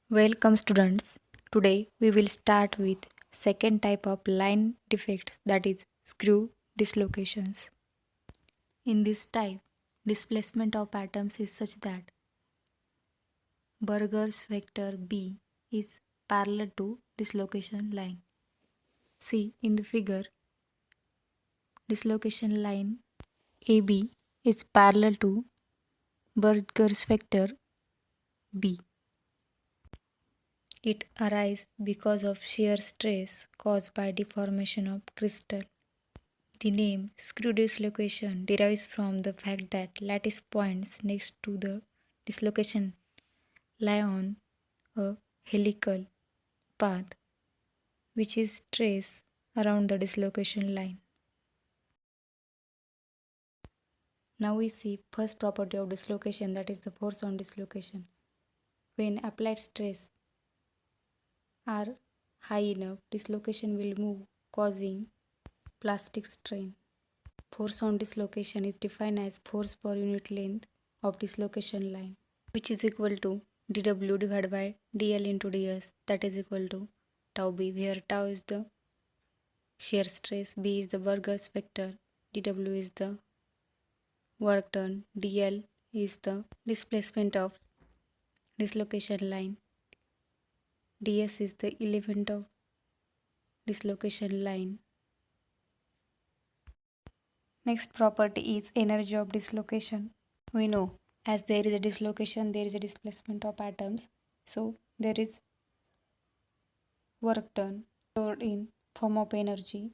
Welcome students. Today we will start with second type of line defects, that is screw dislocations. In this type, displacement of atoms is such that Burger's vector B is parallel to dislocation line. See in the figure, dislocation line AB is parallel to Burger's vector B. It arises because of shear stress caused by deformation of crystal. The name screw dislocation derives from the fact that lattice points next to the dislocation lie on a helical path, which is traced around the dislocation line. Now we see first property of dislocation, that is the force on dislocation. When applied stress are high enough, dislocation will move, causing plastic strain. Force on dislocation is defined as force per unit length of dislocation line, which is equal to dw divided by dl into ds, that is equal to tau b, where tau is the shear stress, b is the Burger's vector, dw is the work done, dl is the displacement of dislocation line, ds is the element of dislocation line. Next property is energy of dislocation. We know as there is a dislocation, there is a displacement of atoms. So there is work done stored in form of energy.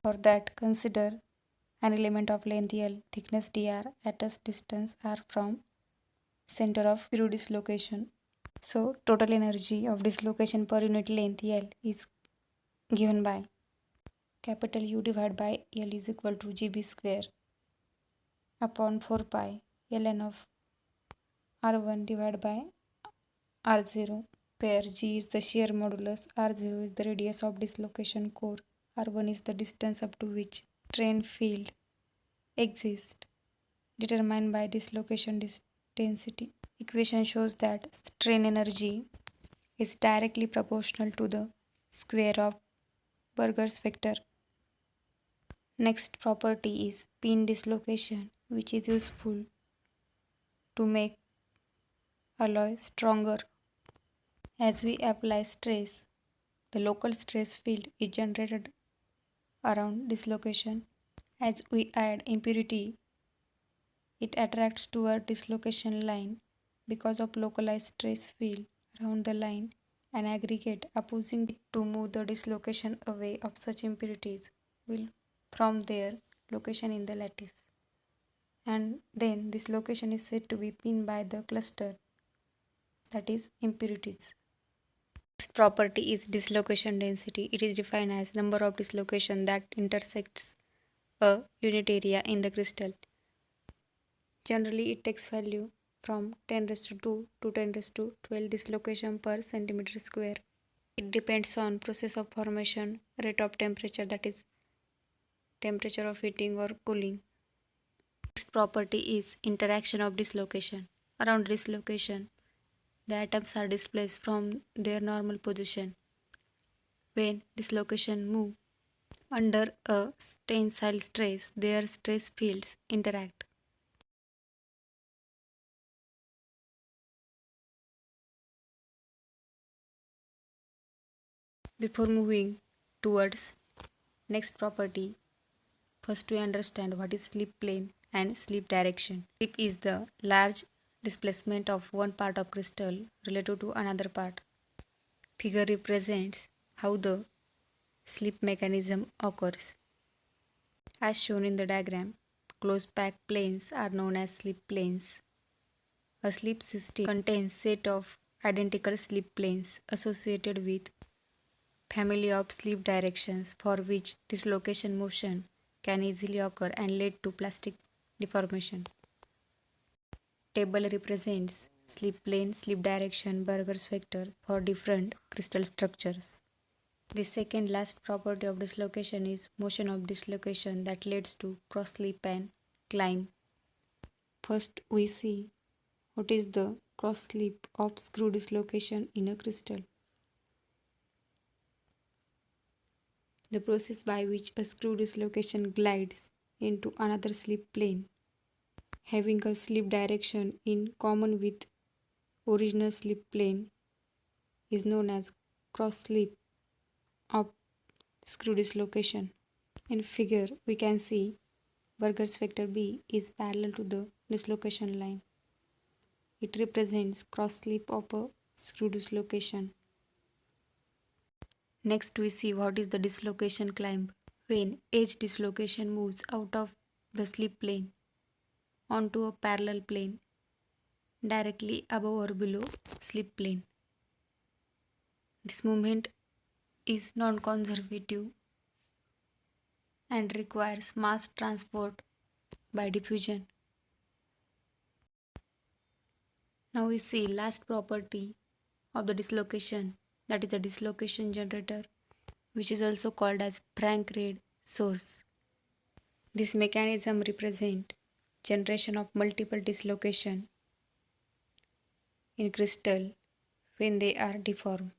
For that, consider an element of length L, thickness dr at a distance r from center of screw dislocation. So total energy of dislocation per unit length L is given by capital U divided by L is equal to GB square upon 4 pi ln of R1 divided by R0, where G is the shear modulus, R0 is the radius of dislocation core, R1 is the distance up to which strain field exists, determined by dislocation density. Equation shows that strain energy is directly proportional to the square of Burger's vector. Next property is pin dislocation, which is useful to make alloy stronger. As we apply stress, the local stress field is generated around dislocation. As we add impurity, it attracts toward dislocation line because of localized stress field around the line. An aggregate opposing it to move the dislocation away of such impurities will from their location in the lattice. And then this location is said to be pinned by the cluster, that is impurities. Next property is dislocation density. It is defined as number of dislocation that intersects a unit area in the crystal. Generally, it takes value from 10 raised to 2 to 10 raised to 12 dislocation per centimeter square. It depends on process of formation, rate of temperature, that is temperature of heating or cooling. Next property is interaction of dislocation. Around dislocation, the atoms are displaced from their normal position. When dislocation move under a tensile stress, their stress fields interact. Before moving towards next property, first we understand what is slip plane and slip direction. Slip is the large displacement of one part of crystal relative to another part. Figure represents how the slip mechanism occurs. As shown in the diagram, closed packed planes are known as slip planes. A slip system contains set of identical slip planes associated with family of slip directions for which dislocation motion can easily occur and lead to plastic deformation. Table represents slip plane, slip direction, Burger's vector for different crystal structures. The second last property of dislocation is motion of dislocation that leads to cross slip and climb. First we see what is the cross slip of screw dislocation in a crystal. The process by which a screw dislocation glides into another slip plane, having a slip direction in common with original slip plane, is known as cross slip of screw dislocation. In figure, we can see Burger's vector B is parallel to the dislocation line. It represents cross slip of a screw dislocation. Next, we see what is the dislocation climb. When edge dislocation moves out of the slip plane onto a parallel plane directly above or below slip plane. This movement is non-conservative and requires mass transport by diffusion. Now we see last property of the dislocation, that is the dislocation generator, which is also called as Frank-Read source. This mechanism represents generation of multiple dislocation in crystal when they are deformed.